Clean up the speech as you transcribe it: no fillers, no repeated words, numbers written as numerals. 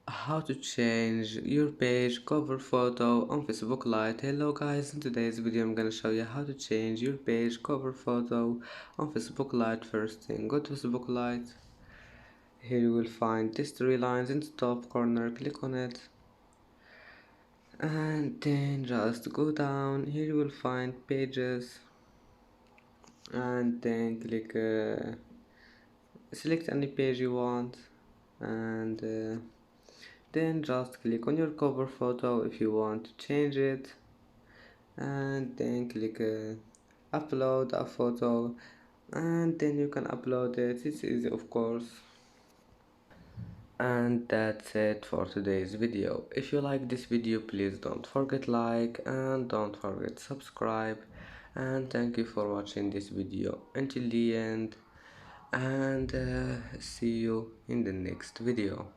How to change your page cover photo on Facebook Lite. Hello guys, in today's video I'm gonna show you how to change your page cover photo on Facebook Lite. First thing, go to Facebook Lite. Here you will find these three lines in the top corner. Click on it and then just go down. Here you will find pages and then select any page you want and then just click on your cover photo if you want to change it, and then click upload a photo, and then you can upload it. It's easy, of course. And that's it for today's video. If you like this video, please don't forget like and don't forget subscribe, and thank you for watching this video until the end, and see you in the next video.